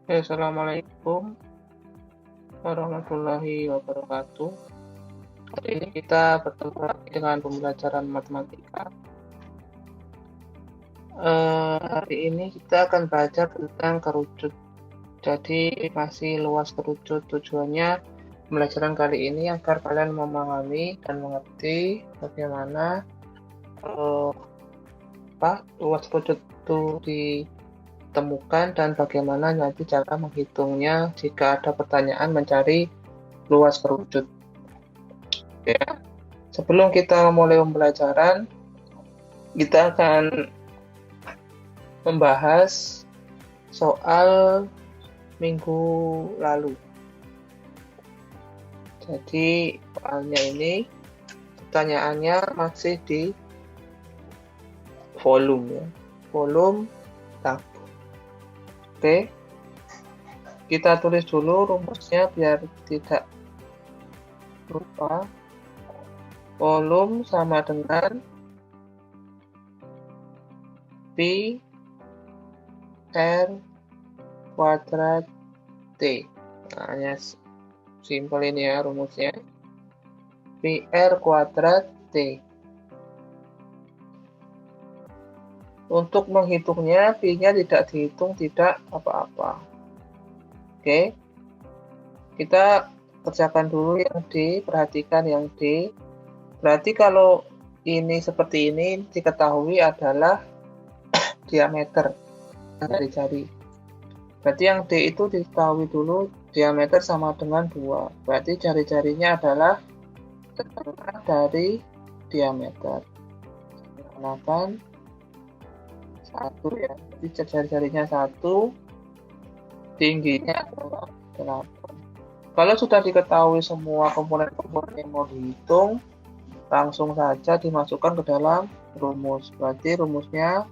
Assalamualaikum warahmatullahi wabarakatuh. Hari ini kita bertemu lagi dengan pembelajaran matematika. Hari ini kita akan belajar tentang kerucut. Jadi masih luas kerucut. Tujuannya pembelajaran kali ini agar kalian memahami dan mengerti bagaimana luas kerucut itu ditemukan dan bagaimana nanti cara menghitungnya jika ada pertanyaan mencari luas kerucut. Ya. Sebelum kita memulai pembelajaran, kita akan membahas soal minggu lalu. Jadi soalnya ini pertanyaannya masih di volume ya. Volume tabung. Oke. Kita tulis dulu rumusnya biar tidak lupa. Volume sama dengan Pi R kuadrat T. Nah, hanya simpel ini ya rumusnya. Pi R kuadrat T. Untuk menghitungnya, Pi-nya tidak dihitung, tidak apa-apa. Oke. Kita kerjakan dulu yang D, perhatikan yang D. Berarti kalau ini seperti ini, diketahui adalah diameter dari jari. Berarti yang D itu diketahui dulu, diameter sama dengan 2. Berarti jari-jarinya adalah setengah dari diameter. Gunakan 1 ya, jadi jari-jarinya 1, tingginya adalah 8. Kalau sudah diketahui semua komponen-komponen yang mau dihitung, langsung saja dimasukkan ke dalam rumus. Berarti rumusnya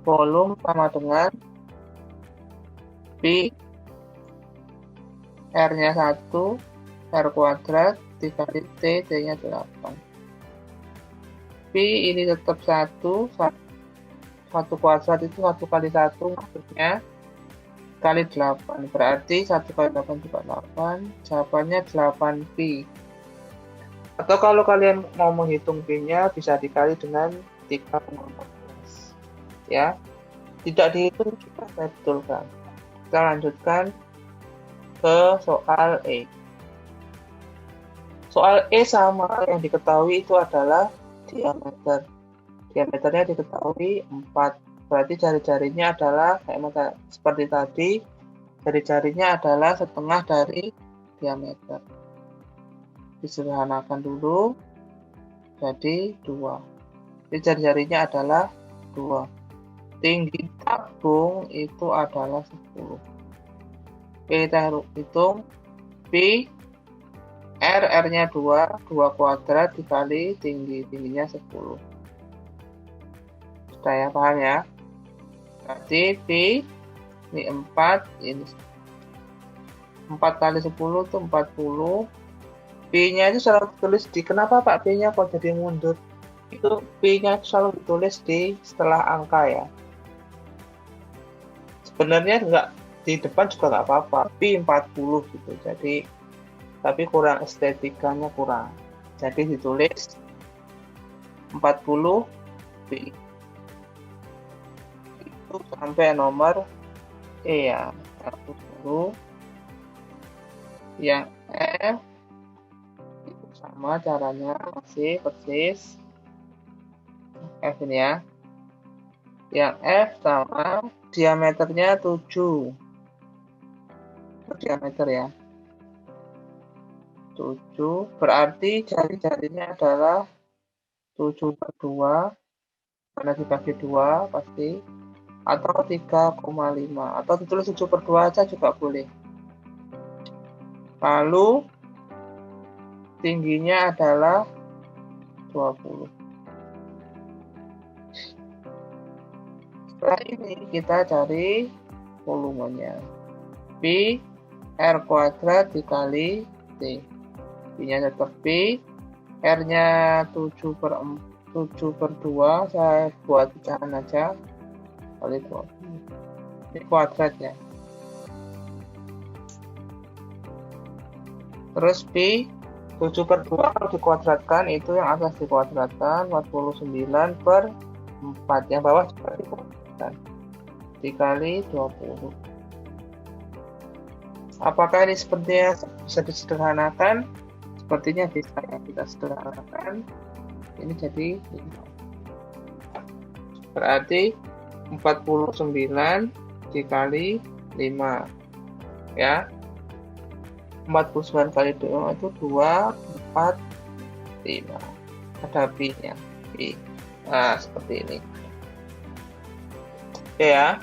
volume sama dengan Pi R-nya 1, R kuadrat dikali T, T-nya 8. Pi ini tetap 1 kuadrat itu 1 kali 1 maksudnya kali 8. Berarti 1 kali 8 juga 8. Jawabannya 8 Pi. Atau kalau kalian mau menghitung Pi-nya bisa dikali dengan 3,14. Ya. Tidak dihitung juga saya betulkan. Kita lanjutkan ke soal E. Soal E sama yang diketahui itu adalah diameter. Diameternya diketahui 4. Berarti jari-jarinya adalah seperti tadi, jari-jarinya adalah setengah dari diameter. Disederhanakan dulu, jadi 2. Jadi jari-jarinya adalah 2. Tinggi tabung itu adalah 10. Oke, kita hitung Pi R, R-nya 2 kuadrat dikali tingginya 10. Sudah ya, paham ya? Berarti Pi ini 4, ini 4 kali 10 itu 40. Pi-nya itu selalu ditulis di, kenapa Pak Pi-nya kok jadi mundur? Itu Pi-nya selalu ditulis di setelah angka ya. Sebenarnya enggak di depan juga nggak apa-apa, Pi 40 gitu. Jadi tapi kurang estetikanya kurang. Jadi ditulis 40 Pi. Itu sampai nomor E ya. Satu dulu. Yang F itu sama caranya masih persis. F ini ya. Yang F sama diameternya 7. Diameter ya. 7 berarti jari-jarinya adalah 7/2 karena dibagi 2 pasti, atau 3,5 atau ditulis 7/2 aja juga boleh. Lalu tingginya adalah 20. Setelah ini kita cari volumenya. Pi R kuadrat dikali T. Pi-nya tetap Pi. R-nya 7/2, saya buat pecahan aja. Kali 20. Ini kuadrat ya. Terus pi 7/2 kalau dikuadratkan itu yang atas dikuadratkan 49/4, yang bawah juga dikuadratkan dikali 20. Apakah ini sepertinya bisa disederhanakan? Sepertinya bisa ya, kita sederhanakan. Ini jadi 5. Berarti 49 dikali 5 ya. 49 kali 2 itu 2, 4, 5. Ada pi-nya. Pi. Nah, seperti ini. Oke ya.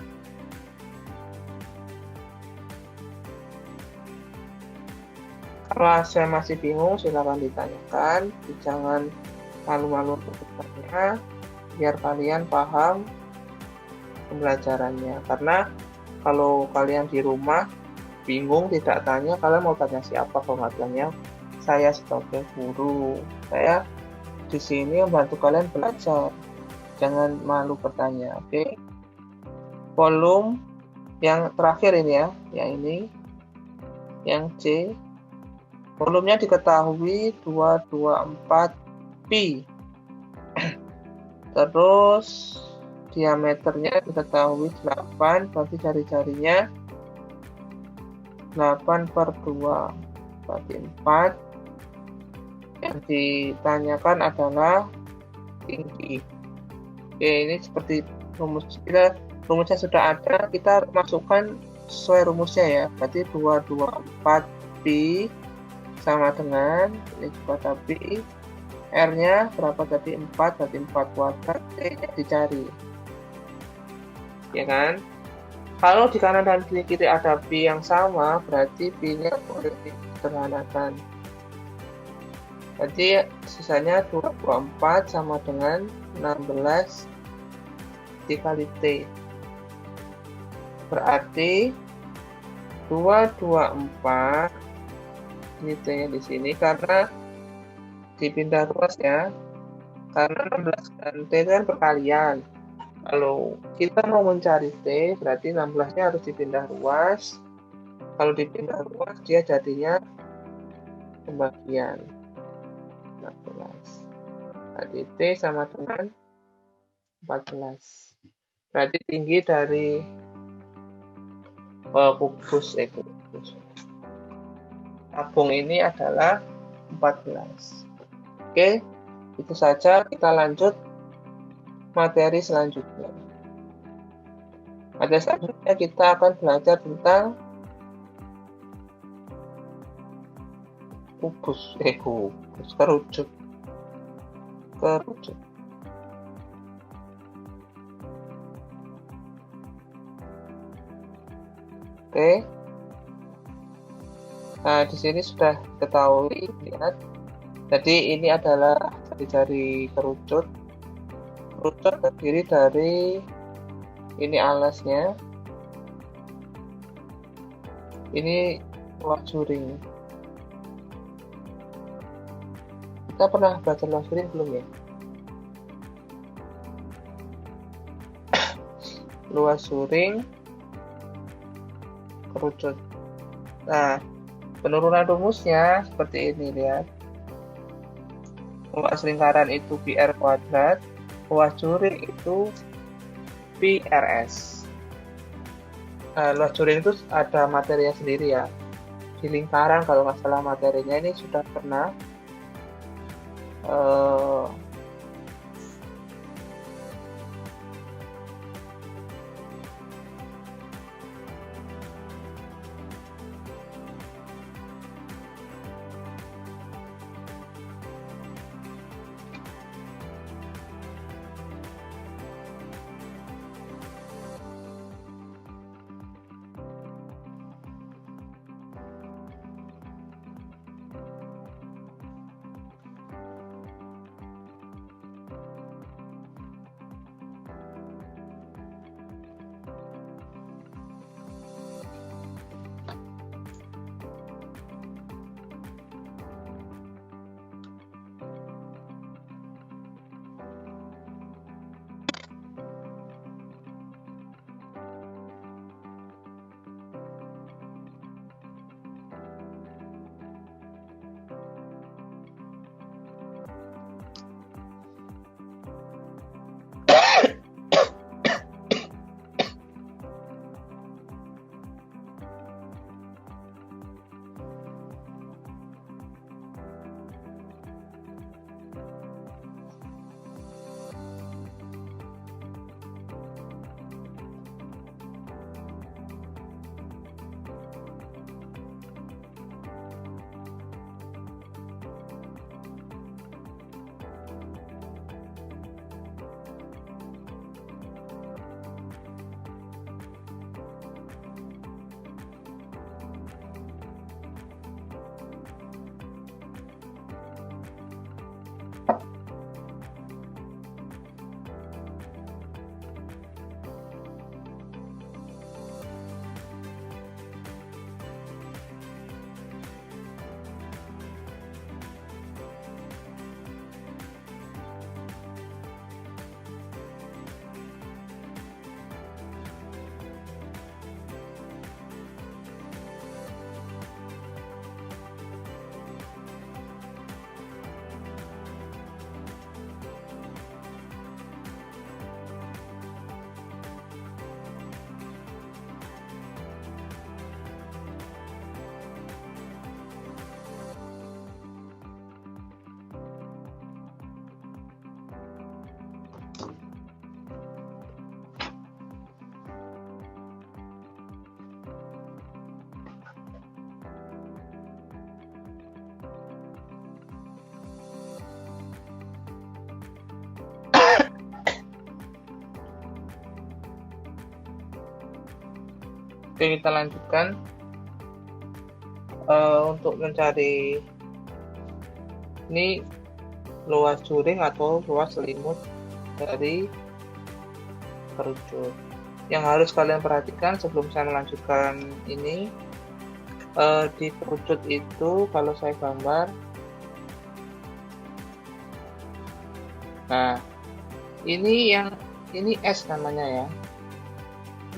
Kalau saya masih bingung, silakan ditanyakan. Jangan malu-malu untuk bertanya, biar kalian paham pembelajarannya. Karena kalau kalian di rumah bingung, tidak tanya, kalian mau tanya siapa kalau nggak tanya saya sebagai guru. Saya di sini membantu kalian belajar. Jangan malu bertanya, oke? Volume yang terakhir ini ya, yang ini, yang C. Volumenya diketahui 224 pi. Terus diameternya diketahui 8, berarti jari-jarinya 8/2, berarti 4. Yang ditanyakan adalah tinggi. Oke, ini seperti rumusnya sudah ada, kita masukkan sesuai rumusnya ya. Berarti 224 pi sama dengan, ini juga tapi R-nya berapa tadi? 4, berarti 4 kuadrat, T-nya dicari. Ya kan? Kalau di kanan dan di kiri ada pi yang sama, berarti pi-nya boleh disederhanakan. Jadi sisanya 224 sama dengan 16 dikali T. Berarti 224, ini T-nya di sini karena dipindah ruas ya. Karena 16 dan T itu kan perkalian. Kalau kita mau mencari T, berarti 16-nya harus dipindah ruas. Kalau dipindah ruas, dia jadinya pembagian 14. Berarti T sama dengan 14. Berarti tinggi dari kubus tabung ini adalah 14. Oke, itu saja. Kita lanjut materi selanjutnya. Materi selanjutnya kita akan belajar tentang kerucut. Oke. Nah, di sini sudah ketahui, lihat. Jadi ini adalah jari-jari kerucut. Kerucut terdiri dari ini alasnya. Ini luas suring. Kita pernah belajar luas suring belum ya? Luas suring, kerucut. Nah, penurunan rumusnya seperti ini, lihat. Luas lingkaran itu PR kuadrat, luas suring itu PRS. Luas suring itu ada materinya sendiri ya. Di lingkaran kalau nggak salah materinya ini sudah pernah Oke, kita lanjutkan. Untuk mencari ini luas juring atau luas selimut dari kerucut. Yang harus kalian perhatikan sebelum saya melanjutkan ini, di kerucut itu kalau saya gambar, nah ini S namanya ya.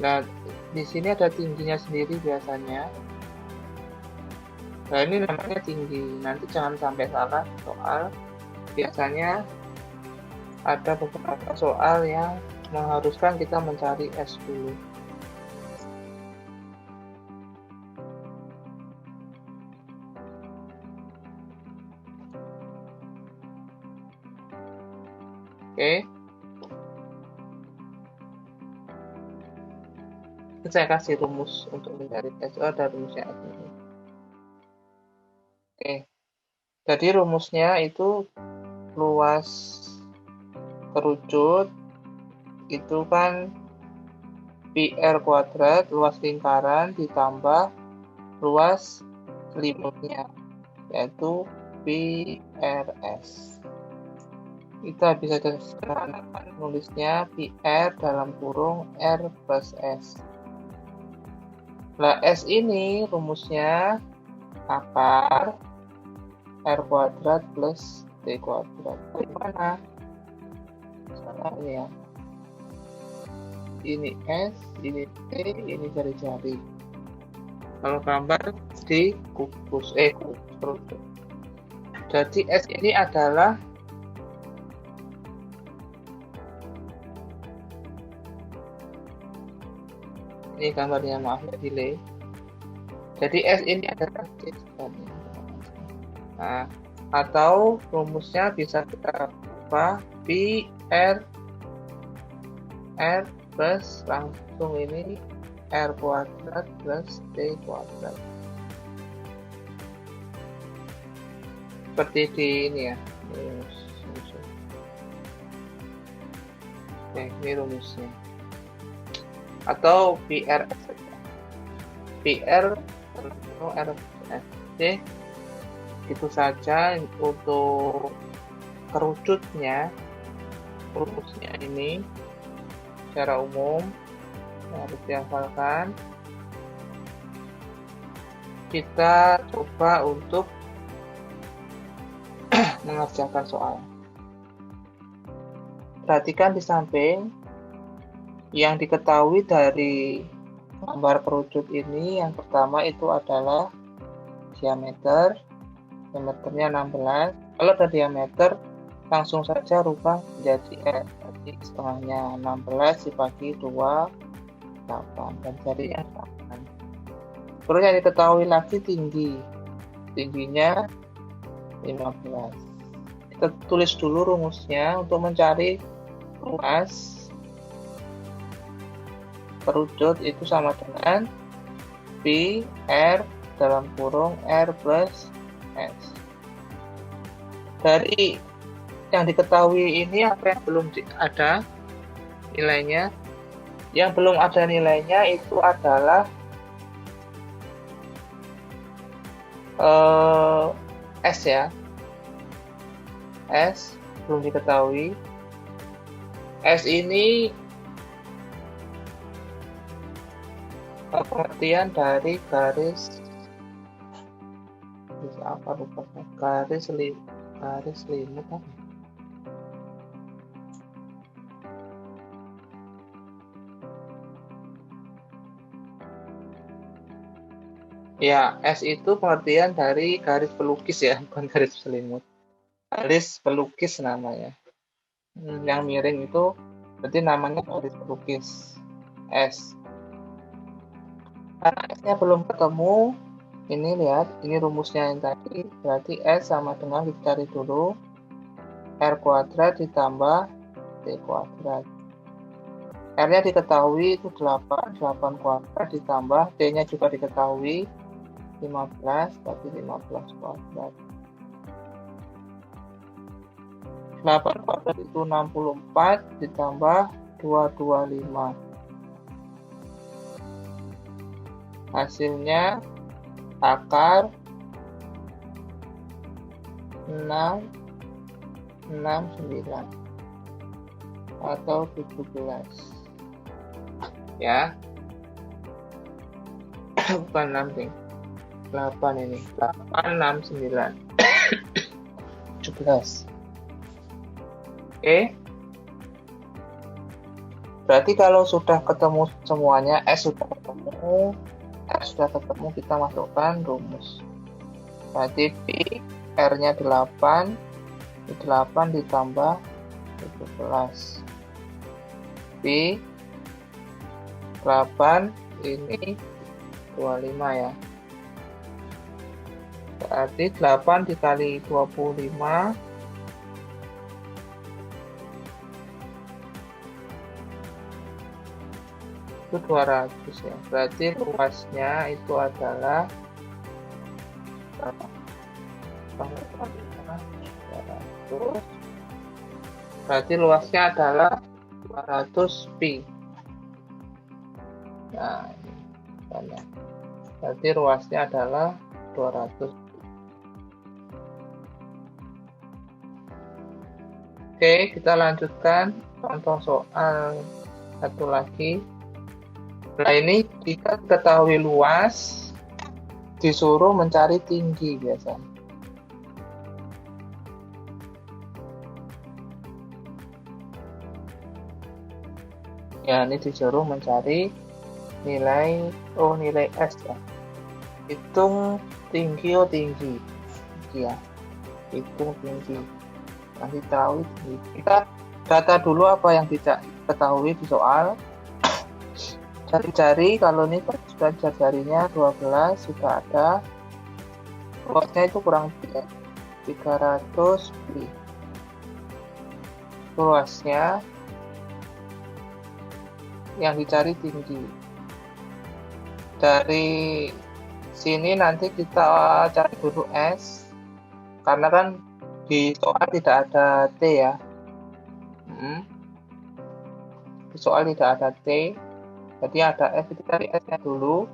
Nah, di sini ada tingginya sendiri biasanya. Nah, ini namanya tinggi. Nanti jangan sampai salah soal. Biasanya ada beberapa soal yang mengharuskan kita mencari S dulu. Oke. Saya kasih rumus untuk mencari S. Ada rumusnya S ini. Oke. Jadi rumusnya itu luas kerucut itu kan PR kuadrat, luas lingkaran ditambah luas selimutnya, yaitu PRS. Kita bisa sederhanakan nulisnya PR dalam kurung R plus S. Nah, S ini rumusnya akar R kuadrat plus T kuadrat. Bagaimana? Misalnya ini ya. Ini S, ini T, ini jari-jari. Kalau gambar di kubus, kerucut. Jadi S ini adalah ini gambarnya, maaf ya delay. Jadi S ini adalah C sebenarnya. Nah, atau rumusnya bisa kita ubah P R plus langsung ini R kuadrat plus T kuadrat. Seperti di ini ya. Oke, ini rumusnya. Atau PR R Oke, itu saja untuk kerucutnya. Rumusnya ini secara umum harus dihafalkan. Kita coba untuk mengerjakan soal. Perhatikan di samping yang diketahui dari gambar kerucut ini. Yang pertama itu adalah diameter. Diameternya 16. Kalau ada diameter, langsung saja rubah menjadi S. Jadi setengahnya 16 dibagi 2, 8. Dan jadinya 8. Terus yang diketahui lagi tinggi. Tingginya 15. Kita tulis dulu rumusnya untuk mencari luas kerucut itu sama dengan P R dalam kurung R plus S. Dari yang diketahui ini, apa yang belum ada nilainya? Yang belum ada nilainya itu adalah S ya. S belum diketahui. S ini pengertian dari garis apa lupa, garis selimut apa? Ya, S itu pengertian dari garis pelukis ya, bukan garis selimut. Garis pelukis namanya. Yang miring itu berarti namanya garis pelukis S. Karena S-nya belum ketemu, ini lihat, ini rumusnya yang tadi, berarti S sama dengan, kita cari dulu, R kuadrat ditambah T kuadrat. R-nya diketahui itu 8 kuadrat ditambah T-nya juga diketahui 15, berarti 15 kuadrat. 8 kuadrat itu 64 ditambah 225. Hasilnya akar 669 atau 17 ya. Bukan 6 nih, 8 ini, 869 17. Oke, berarti kalau sudah ketemu semuanya, S sudah ketemu, kita masukkan rumus. Berarti P, R-nya 8, 8 ditambah 17. P 8 ini 25 ya. Berarti 8 dikali 25 itu 200 ya. Berarti luasnya itu adalah berapa? 200. Berarti luasnya adalah 200 pi. Nah, ini banyak. Berarti luasnya adalah 200. Oke, kita lanjutkan contoh soal satu lagi. Nah, ini jika ketahui luas, disuruh mencari tinggi biasanya. Ya, ini disuruh mencari nilai S ya. Hitung tinggi, tinggi ya. Hitung tinggi. Nanti tahu kita data dulu apa yang tidak ketahui di soal. Cari-cari, kalau ini sudah jari-jarinya 12 sudah ada. Luasnya itu kurang lebih 300 pi. Luasnya yang dicari tinggi. Dari sini nanti kita cari dulu S, karena kan di soal tidak ada T ya. Di soal tidak ada T, jadi ada S, kita cari S-nya dulu.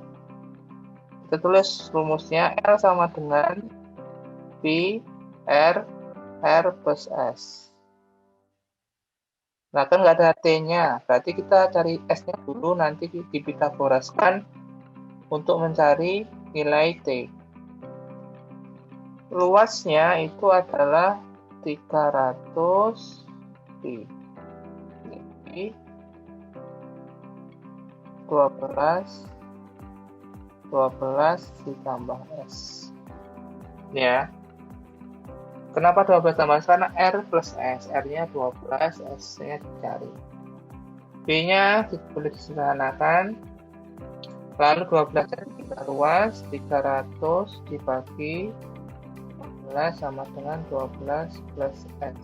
Kita tulis rumusnya L sama dengan P R plus S. Nah, kan nggak ada T-nya, berarti kita cari S-nya dulu, nanti dipitagoraskan untuk mencari nilai T. Luasnya itu adalah 300 pi. 12 ditambah S. Ya. Kenapa 12 tambah S? Karena R plus S. R-nya 12, S-nya dicari. B-nya boleh disederhanakan. Lalu 12 kita luas, 300 dibagi 12 sama dengan 12 plus S.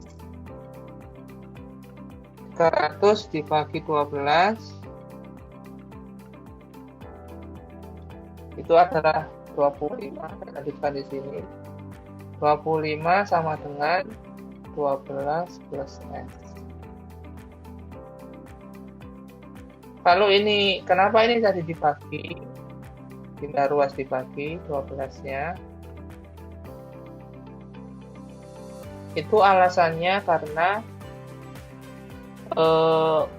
300 dibagi 12 itu adalah 25. Kita lanjutkan di sini. 25 sama dengan 12 plus S. Kalau ini, kenapa ini tadi dibagi? Pindah ruas dibagi 12-nya. Itu alasannya karena 12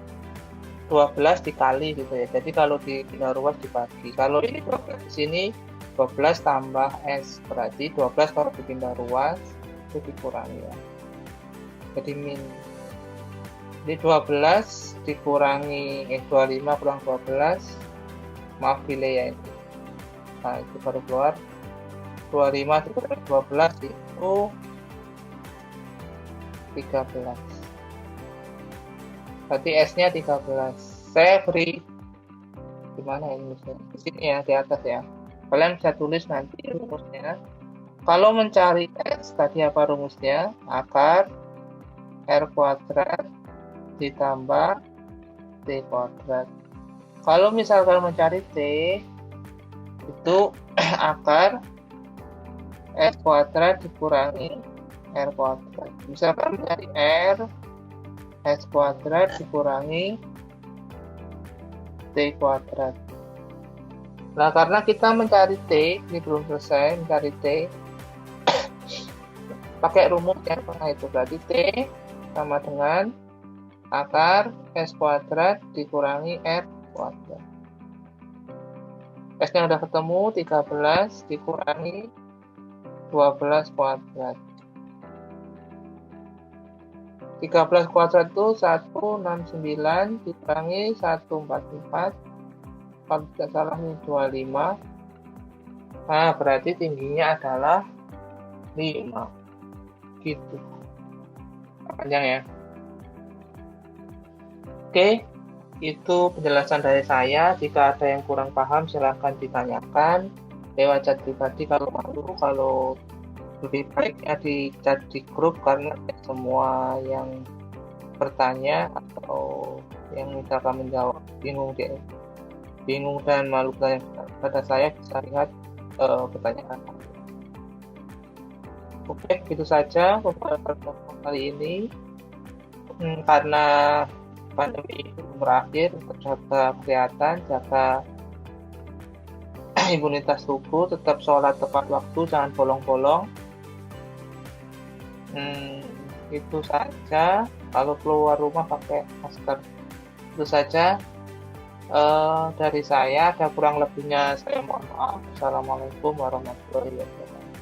dikali gitu ya. Jadi kalau di pindah ruas dibagi. Kalau ini 12 di sini 12 tambah S, berarti 12 kalau dipindah ruas itu dikurangi ya. Jadi min. Jadi 12 dikurangi 25 kurang 12. Maaf delay ya itu. Nah, itu baru keluar 25 dikurangi 12 itu 13. Berarti S-nya 13. Saya beri gimana ini di sini ya, di atas ya. Kalian bisa tulis nanti rumusnya. Kalau mencari S, tadi apa rumusnya? Akar R kuadrat ditambah T kuadrat. Kalau misalkan mencari T, itu akar R kuadrat dikurangi R kuadrat. Misalkan mencari R, S kuadrat dikurangi T kuadrat. Nah, karena kita mencari T, ini belum selesai, mencari T, pakai rumus yang tengah itu. Berarti T sama dengan akar S kuadrat dikurangi R kuadrat. S-nya udah ketemu, 13 dikurangi 12 kuadrat. 13 kuadrat itu 169 dikurangi 144. Kalau tidak salah ini 25. Nah, berarti tingginya adalah 5. Gitu. Panjang ya. Oke, itu penjelasan dari saya. Jika ada yang kurang paham, silahkan ditanyakan lewat chat pribadi kalau malu. Kalau lebih baik ya di chat di grup, karena semua yang bertanya atau yang misalkan menjawab bingung dan malu pada saya, bisa lihat pertanyaan. Oke, itu saja beberapa kali ini. Karena pandemi itu berakhir, tetap jaga kesehatan, jaga imunitas tubuh, tetap sholat tepat waktu, jangan bolong-bolong. Itu saja. Kalau keluar rumah pakai masker. Itu saja dari saya. Ada kurang lebihnya saya mohon maaf. Assalamualaikum warahmatullahi wabarakatuh.